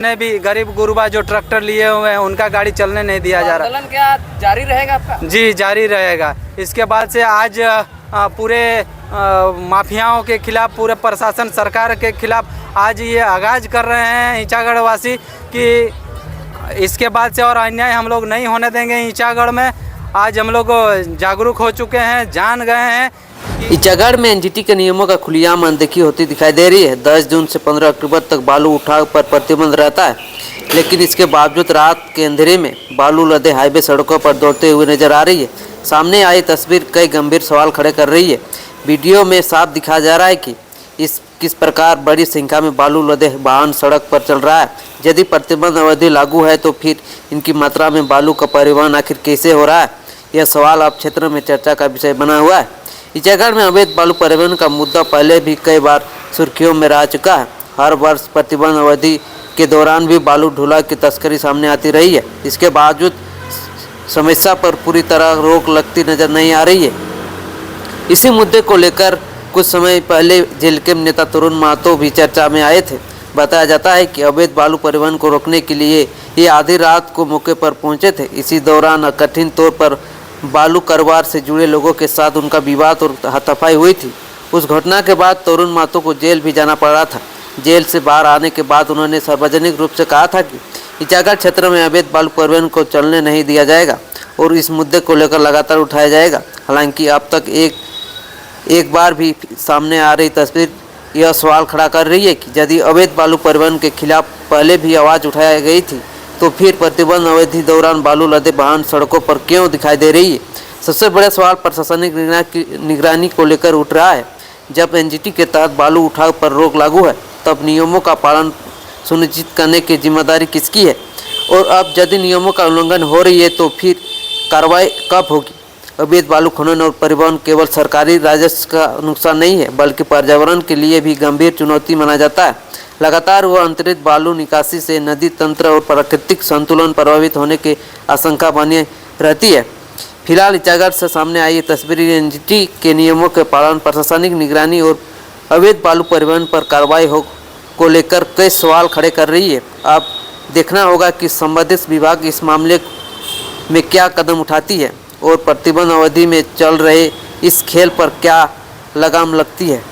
ने भी गरीब गुरुबा जो ट्रैक्टर लिए हुए हैं उनका गाड़ी चलने नहीं दिया जा रहा। आंदोलन क्या जारी रहेगा आपका? जी जारी रहेगा। इसके बाद से आज पूरे माफियाओं के खिलाफ, पूरे प्रशासन सरकार के खिलाफ आज ये आगाज कर रहे हैं ईचागढ़ वासी कि इसके बाद से और अन्याय हम लोग नहीं होने देंगे ईचागढ़ में। आज हम लोग जागरूक हो चुके हैं, जान गए हैं। ईचागढ़ में एनजीटी के नियमों का खुलेआम अनदेखी होती दिखाई दे रही है। 10 जून से 15 अक्टूबर तक बालू उठाव पर प्रतिबंध रहता है, लेकिन इसके बावजूद रात के अंधेरे में बालू लदे हाईवे सड़कों पर दौड़ते हुए नजर आ रही है। सामने आई तस्वीर कई गंभीर सवाल खड़े कर रही है। वीडियो में साफ दिखाया जा रहा है कि किस प्रकार बड़ी संख्या में बालू लदे वाहन सड़क पर चल रहा है। यदि प्रतिबंध अवधि लागू है तो फिर इनकी मात्रा में बालू का परिवहन आखिर कैसे हो रहा है, यह सवाल अब क्षेत्र में चर्चा का विषय बना हुआ है। ईचागढ़ में अवैध बालू परिवहन का मुद्दा पहले भी कई बार सुर्खियों में रह चुका है। हर वर्ष प्रतिबंध अवधि के दौरान भी बालू ढुलाई की तस्करी सामने आती रही है। इसके बावजूद समस्या पर पूरी तरह रोक लगती नजर नहीं आ रही है। इसी मुद्दे को लेकर कुछ समय पहले जेलकेम नेता तरुण महतो भी चर्चा में आए थे। बताया जाता है कि अवैध बालू परिवहन को रोकने के लिए ये आधी रात को मौके पर पहुंचे थे। इसी दौरान कठिन तौर पर बालू कारोबार से जुड़े लोगों के साथ उनका विवाद और हाथापाई हुई थी। उस घटना के बाद तरुण महतो को जेल भी जाना पड़ा था। जेल से बाहर आने के बाद उन्होंने सार्वजनिक रूप से कहा था कि ईचागढ़ क्षेत्र में अवैध बालू परिवहन को चलने नहीं दिया जाएगा और इस मुद्दे को लेकर लगातार उठाया जाएगा। हालांकि अब तक एक बार भी सामने आ रही तस्वीर यह सवाल खड़ा कर रही है कि यदि अवैध बालू परिवहन के खिलाफ पहले भी आवाज़ उठाई गई थी तो फिर प्रतिबंध अवधि दौरान बालू लदे वाहन सड़कों पर क्यों दिखाई दे रही है। सबसे बड़ा सवाल प्रशासनिक निगरानी को लेकर उठ रहा है। जब एनजीटी के तहत बालू उठाव पर रोक लागू है तब नियमों का पालन सुनिश्चित करने की जिम्मेदारी किसकी है, और अब यदि नियमों का उल्लंघन हो रही है तो फिर कार्रवाई कब होगी। अवैध बालू खनन और परिवहन केवल सरकारी राजस्व का नुकसान नहीं है बल्कि पर्यावरण के लिए भी गंभीर चुनौती माना जाता है। लगातार वह अंतरित बालू निकासी से नदी तंत्र और प्राकृतिक संतुलन प्रभावित होने की आशंका बनी रहती है। फिलहाल ईचागढ़ से सामने आई तस्वीरें एनजीटी के नियमों के पालन, प्रशासनिक निगरानी और अवैध बालू परिवहन पर कार्रवाई को लेकर कई सवाल खड़े कर रही है। अब देखना होगा कि संबंधित विभाग इस मामले में क्या कदम उठाती है और प्रतिबंध अवधि में चल रहे इस खेल पर क्या लगाम लगती है।